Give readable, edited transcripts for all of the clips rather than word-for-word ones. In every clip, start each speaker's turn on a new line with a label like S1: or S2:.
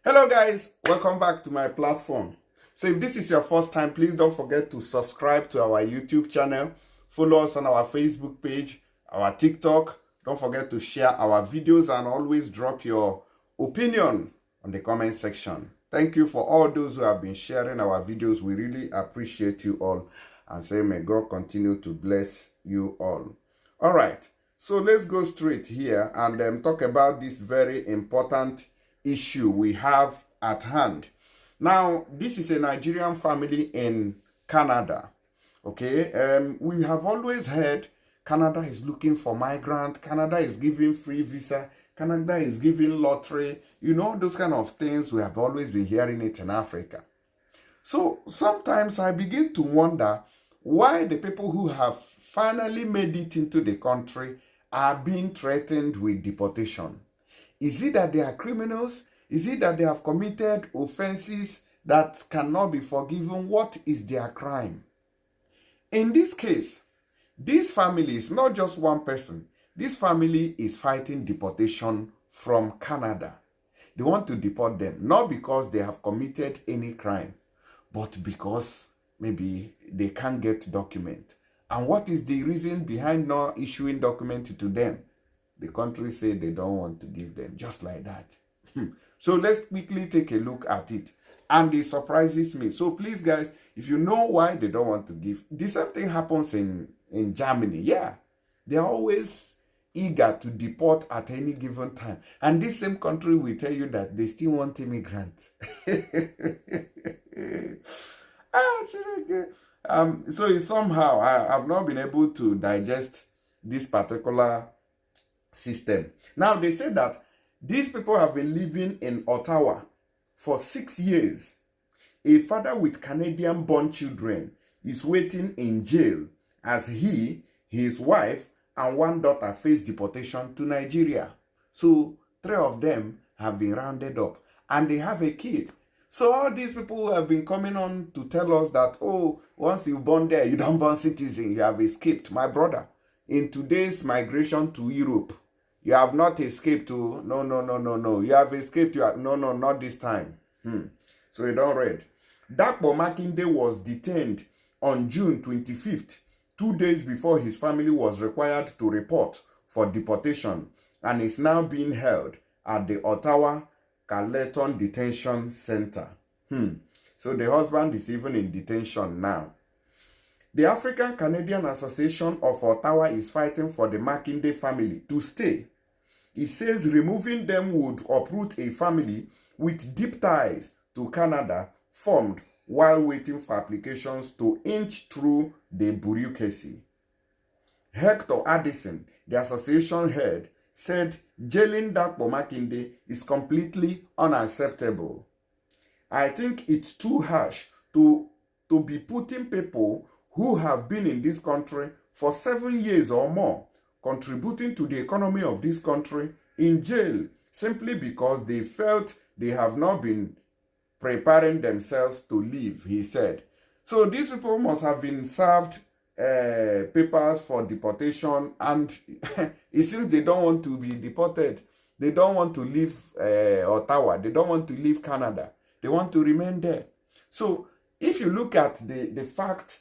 S1: Hello guys, welcome back to my platform. So if this is your first time, please don't forget to subscribe to our YouTube channel, follow us on our Facebook page, our TikTok. Don't forget to share our videos and always drop your opinion on the comment section. Thank you for all those who have been sharing our videos. We really appreciate you all and say may God continue to bless you all. All right, so let's go straight here and talk about this very important issue we have at hand. Now, this is a Nigerian family in Canada. Okay, we have always heard Canada is looking for migrants, Canada is giving free visa, Canada is giving lottery, you know, those kind of things. We have always been hearing it in Africa. So sometimes I begin to wonder why the people who have finally made it into the country are being threatened with deportation. Is it that they are criminals? Is it that they have committed offenses that cannot be forgiven? What is their crime? In this case, this family is not just one person. This family is fighting deportation from Canada. They want to deport them, not because they have committed any crime, but because maybe they can't get document. And what is the reason behind not issuing document to them? The country say they don't want to give them, just like that. So let's quickly take a look at it. And it surprises me. So please, guys, if you know why they don't want to give, the same thing happens in Germany. Yeah, they're always eager to deport at any given time. And this same country will tell you that they still want immigrants. So somehow I've not been able to digest this particular system. Now, they say that these people have been living in Ottawa for 6 years. A father with Canadian-born children is waiting in jail as he, his wife, and one daughter face deportation to Nigeria. So 3 of them have been rounded up and they have a kid. So all these people have been coming on to tell us that, oh, once you born there, you don't born citizen, you have escaped. My brother, in today's migration to Europe, you have not escaped to, no. You have escaped, no, not this time. So you don't read. Dakpo Makinde was detained on June 25th, 2 days before his family was required to report for deportation, and is now being held at the Ottawa Carleton Detention Center. So the husband is even in detention now. The African Canadian Association of Ottawa is fighting for the Makinde family to stay. It says removing them would uproot a family with deep ties to Canada formed while waiting for applications to inch through the bureaucracy. Hector Addison, the association head, said jailing Dakpo Makinde is completely unacceptable. I think it's too harsh to be putting people who have been in this country for 7 years or more, contributing to the economy of this country, in jail simply because they felt they have not been preparing themselves to leave, he said. So these people must have been served papers for deportation, and it seems they don't want to be deported. They don't want to leave Ottawa. They don't want to leave Canada. They want to remain there. So if you look at the fact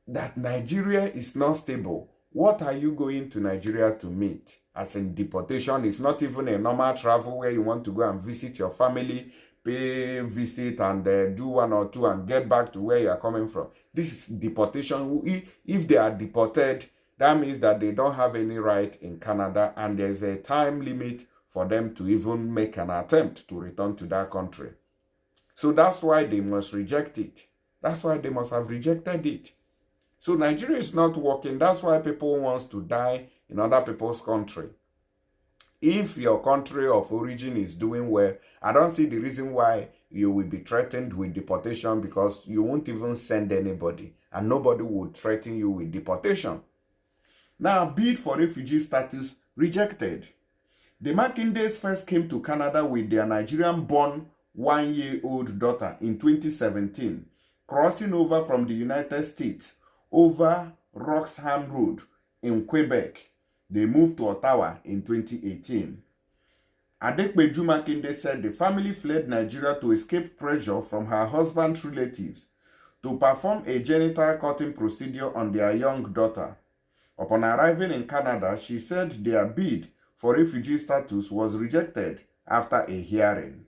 S1: that Nigeria is not stable, what are you going to Nigeria to meet? As in deportation, it's not even a normal travel where you want to go and visit your family, pay visit and do 1 or 2 and get back to where you are coming from. This is deportation. If they are deported, that means that they don't have any right in Canada, and there's a time limit for them to even make an attempt to return to that country. So that's why they must reject it. That's why they must have rejected it. So Nigeria is not working. That's why people want to die in other people's country. If your country of origin is doing well, I don't see the reason why you will be threatened with deportation, because you won't even send anybody and nobody would threaten you with deportation. Now, bid for refugee status rejected. The Makindes first came to Canada with their Nigerian-born 1-year-old daughter in 2017, crossing over from the United States over Roxham Road in Quebec. They moved to Ottawa in 2018. Adekbeju Makinde said the family fled Nigeria to escape pressure from her husband's relatives to perform a genital cutting procedure on their young daughter. Upon arriving in Canada, she said their bid for refugee status was rejected after a hearing.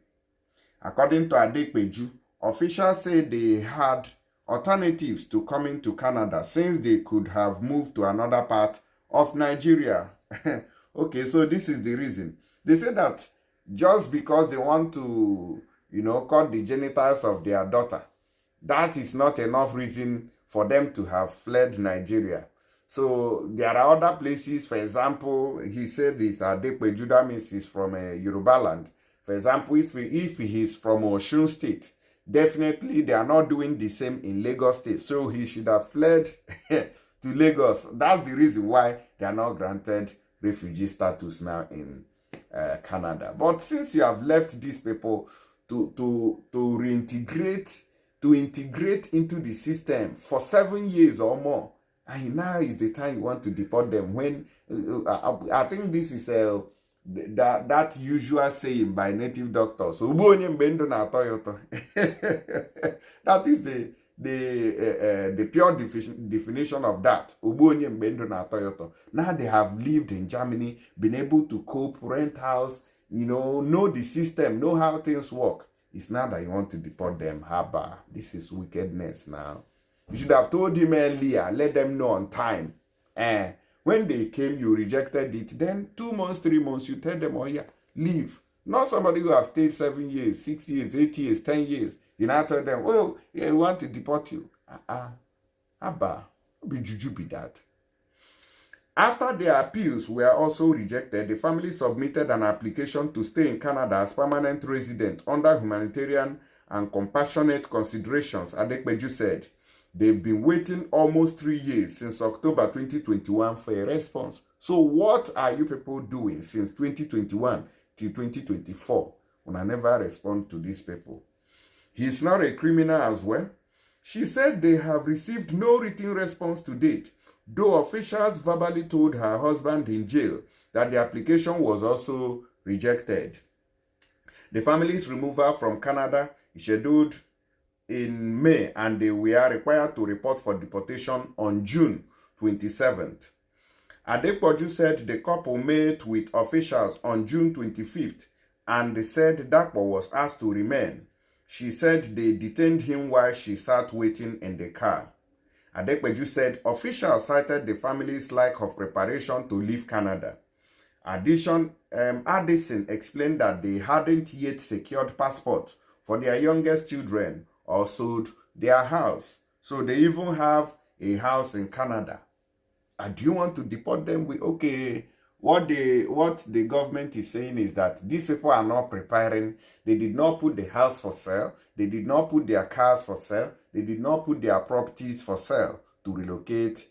S1: According to Adekbeju, officials said they had alternatives to coming to Canada since they could have moved to another part of Nigeria. Okay, so this is the reason. They say that just because they want to, cut the genitals of their daughter, that is not enough reason for them to have fled Nigeria. So there are other places, for example, he said this Adekbeju, that means he's from Yoruba land. For example, if he's from Osun State, definitely they are not doing the same in Lagos State. So he should have fled to Lagos. That's the reason why they are not granted refugee status now in Canada. But since you have left these people to reintegrate, to integrate into the system for 7 years or more, and now is the time you want to deport them. When I think this is that usual saying by native doctors. That is the pure definition of that. Now they have lived in Germany, been able to cope, rent house, know the system, know how things work. It's now that you want to deport them. Haba, this is wickedness now. You should have told him earlier, let them know on time. When they came, you rejected it. Then 2 months, 3 months, you tell them, oh yeah, leave. Not somebody who have stayed 7 years, 6 years, 8 years, 10 years. You now tell them, oh, yeah, we want to deport you. Abba, be juju be that. After their appeals were also rejected, the family submitted an application to stay in Canada as permanent resident under humanitarian and compassionate considerations, Adekbeju said. They've been waiting almost 3 years since October 2021 for a response. So what are you people doing since 2021 till 2024 when I never respond to these people? He's not a criminal as well. She said they have received no written response to date, though officials verbally told her husband in jail that the application was also rejected. The family's removal from Canada is scheduled in May, and they were required to report for deportation on June 27th. Adekbeju said the couple met with officials on June 25th, and they said Dakpo was asked to remain. She said they detained him while she sat waiting in the car. Adekbeju said officials cited the family's lack of preparation to leave Canada. Addison explained that they hadn't yet secured passports for their youngest children or sold their house. So they even have a house in Canada. And do you want to deport them? Okay, what the government is saying is that these people are not preparing. They did not put the house for sale. They did not put their cars for sale. They did not put their properties for sale to relocate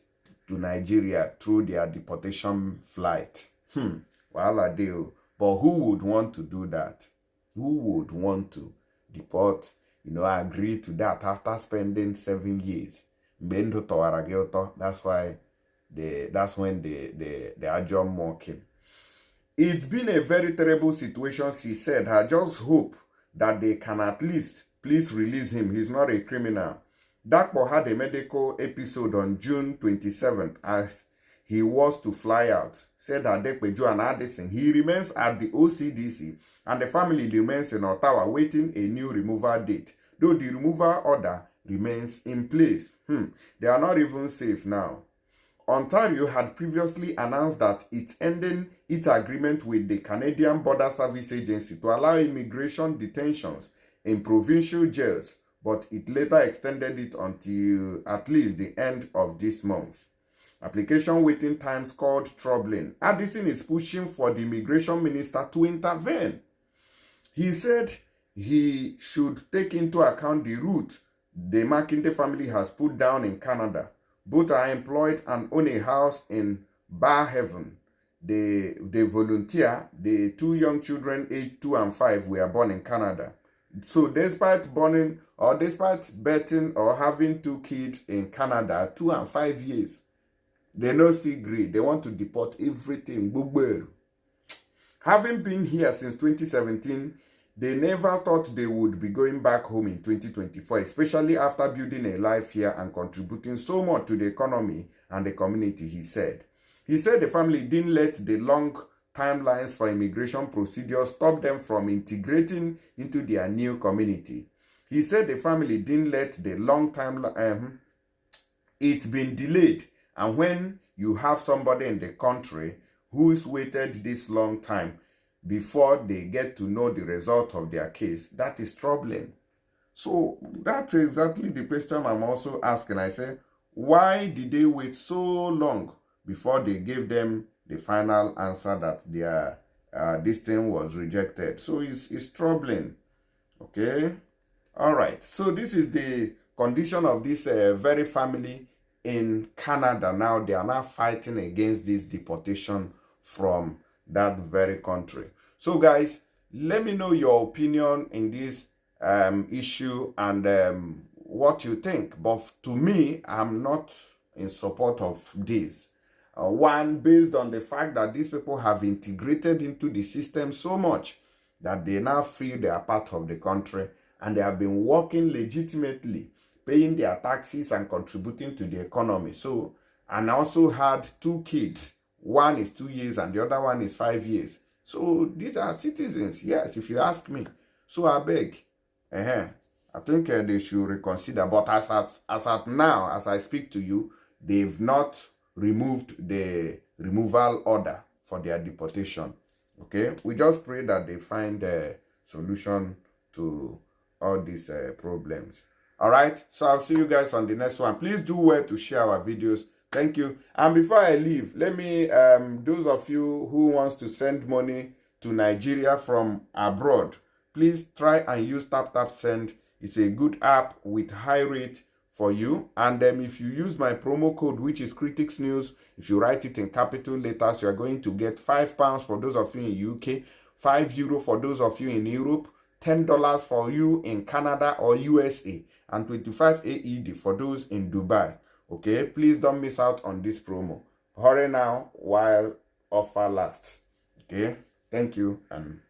S1: to Nigeria through their deportation flight. Well, I do. But who would want to do that? Who would want to deport, agree to that after spending 7 years? That's why that's when the Ajom mocking. It's been a very terrible situation, she said. I just hope that they can at least please release him. He's not a criminal. Dakpo had a medical episode on June 27th as he was to fly out, said Adekbeju and Addison. He remains at the OCDC and the family remains in Ottawa waiting a new removal date, though the removal order remains in place. They are not even safe now. Ontario had previously announced that it's ending its agreement with the Canadian Border Service Agency to allow immigration detentions in provincial jails, but it later extended it until at least the end of this month. Application waiting times called troubling. Addison is pushing for the immigration minister to intervene. He said he should take into account the route the Makinde family has put down in Canada. Both are employed and own a house in Barhaven. They volunteer. The 2 young children aged 2 and 5 were born in Canada. So despite birthing or having 2 kids in Canada, 2 and 5 years, they no still agree. They want to deport everything. Having been here since 2017, they never thought they would be going back home in 2024, especially after building a life here and contributing so much to the economy and the community, he said. He said the family didn't let the long timelines for immigration procedures stop them from integrating into their new community. He said the family didn't let the long time, it's been delayed. And when you have somebody in the country who's waited this long time before they get to know the result of their case, that is troubling. So that's exactly the question I'm also asking. I say, why did they wait so long before they gave them the final answer that their this thing was rejected? So it's troubling. Okay. All right. So this is the condition of this very family in Canada. Now they are now fighting against this deportation from that very country. So guys, let me know your opinion in this issue and what you think. But to me, I'm not in support of this. One, based on the fact that these people have integrated into the system so much that they now feel they are part of the country and they have been working legitimately, paying their taxes and contributing to the economy. So, and also had 2 kids. One is 2 years and the other one is 5 years. So these are citizens, yes, if you ask me. So I beg, I think they should reconsider. But as at now, as I speak to you, they've not removed the removal order for their deportation. Okay, we just pray that they find a solution to all these problems. All right, so I'll see you guys on the next one. Please do well to share our videos. Thank you. And before I leave, let me, those of you who wants to send money to Nigeria from abroad, please try and use Tap Send. It's a good app with high rate for you. And if you use my promo code, which is Critics News, if you write it in capital letters, you are going to get £5 for those of you in UK, €5 for those of you in Europe, $10 for you in Canada or USA, and 25 AED for those in Dubai. Okay, please don't miss out on this promo. Hurry now while offer lasts. Okay, thank you and